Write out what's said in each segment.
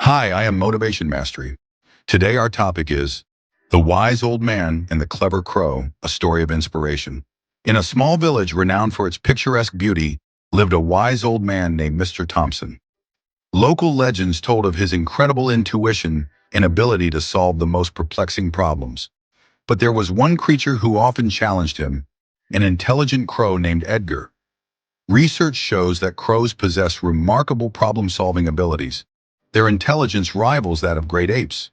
Hi, I am Motivation Mastery. Today our topic is The Wise Old Man and the Clever Crow, a story of inspiration. In a small village renowned for its picturesque beauty lived a wise old man named Mr. Thompson. Local legends told of his incredible intuition and ability to solve the most perplexing problems. But there was one creature who often challenged him, an intelligent crow named Edgar. Research shows that crows possess remarkable problem-solving abilities. Their intelligence rivals that of great apes.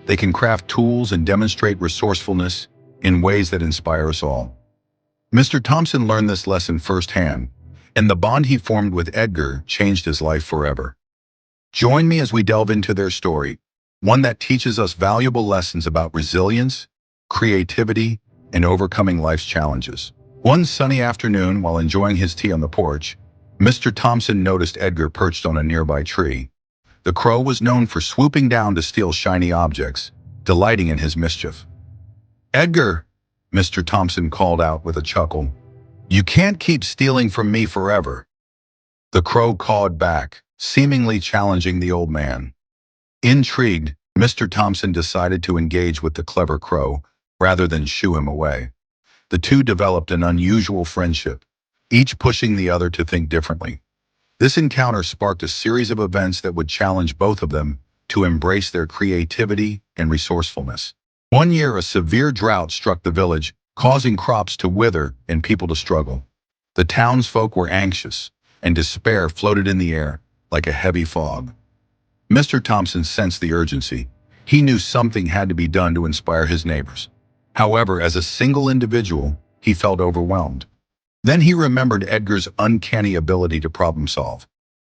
They can craft tools and demonstrate resourcefulness in ways that inspire us all. Mr. Thompson learned this lesson firsthand, and the bond he formed with Edgar changed his life forever. Join me as we delve into their story, one that teaches us valuable lessons about resilience, creativity, and overcoming life's challenges. One sunny afternoon, while enjoying his tea on the porch, Mr. Thompson noticed Edgar perched on a nearby tree. The crow was known for swooping down to steal shiny objects, delighting in his mischief. "Edgar," Mr. Thompson called out with a chuckle, "you can't keep stealing from me forever." The crow cawed back, seemingly challenging the old man. Intrigued, Mr. Thompson decided to engage with the clever crow rather than shoo him away. The two developed an unusual friendship, each pushing the other to think differently. This encounter sparked a series of events that would challenge both of them to embrace their creativity and resourcefulness. One year, a severe drought struck the village, causing crops to wither and people to struggle. The townsfolk were anxious, and despair floated in the air like a heavy fog. Mr. Thompson sensed the urgency. He knew something had to be done to inspire his neighbors. However, as a single individual, he felt overwhelmed. Then he remembered Edgar's uncanny ability to problem solve.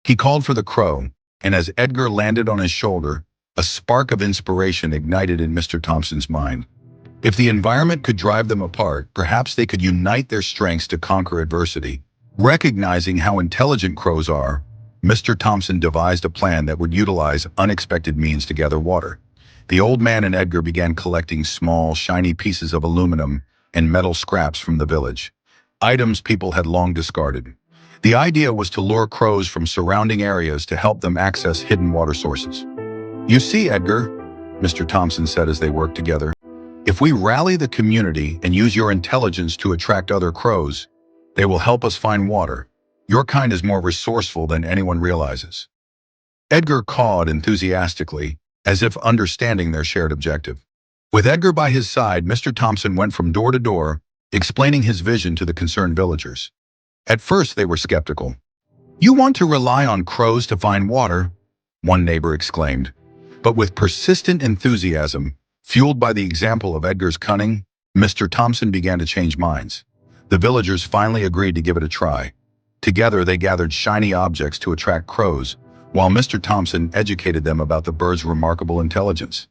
He called for the crow, and as Edgar landed on his shoulder, a spark of inspiration ignited in Mr. Thompson's mind. If the environment could drive them apart, perhaps they could unite their strengths to conquer adversity. Recognizing how intelligent crows are, Mr. Thompson devised a plan that would utilize unexpected means to gather water. The old man and Edgar began collecting small, shiny pieces of aluminum and metal scraps from the village, items people had long discarded. The idea was to lure crows from surrounding areas to help them access hidden water sources. "You see, Edgar," Mr. Thompson said as they worked together, "if we rally the community and use your intelligence to attract other crows, they will help us find water. Your kind is more resourceful than anyone realizes." Edgar cawed enthusiastically, as if understanding their shared objective. With Edgar by his side, Mr. Thompson went from door to door, explaining his vision to the concerned villagers. At first, they were skeptical. "You want to rely on crows to find water?" one neighbor exclaimed. But with persistent enthusiasm, fueled by the example of Edgar's cunning, Mr. Thompson began to change minds. The villagers finally agreed to give it a try. Together, they gathered shiny objects to attract crows, while Mr. Thompson educated them about the bird's remarkable intelligence.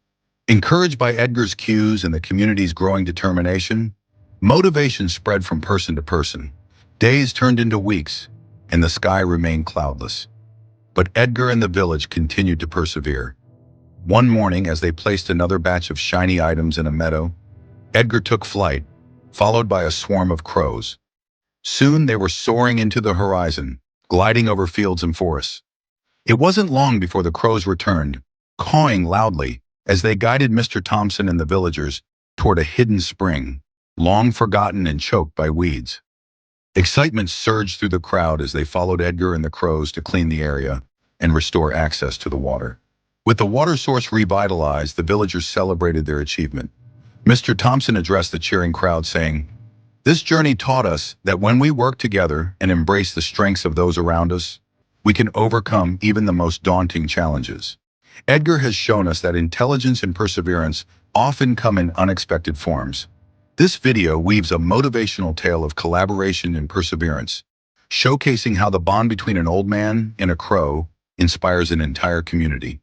Encouraged by Edgar's cues and the community's growing determination, motivation spread from person to person. Days turned into weeks, and the sky remained cloudless. But Edgar and the village continued to persevere. One morning, as they placed another batch of shiny items in a meadow, Edgar took flight, followed by a swarm of crows. Soon they were soaring into the horizon, gliding over fields and forests. It wasn't long before the crows returned, cawing loudly as they guided Mr. Thompson and the villagers toward a hidden spring, long forgotten and choked by weeds. Excitement surged through the crowd as they followed Edgar and the crows to clean the area and restore access to the water. With the water source revitalized, the villagers celebrated their achievement. Mr. Thompson addressed the cheering crowd, saying, "This journey taught us that when we work together and embrace the strengths of those around us, we can overcome even the most daunting challenges." Edgar has shown us that intelligence and perseverance often come in unexpected forms. This video weaves a motivational tale of collaboration and perseverance, showcasing how the bond between an old man and a crow inspires an entire community.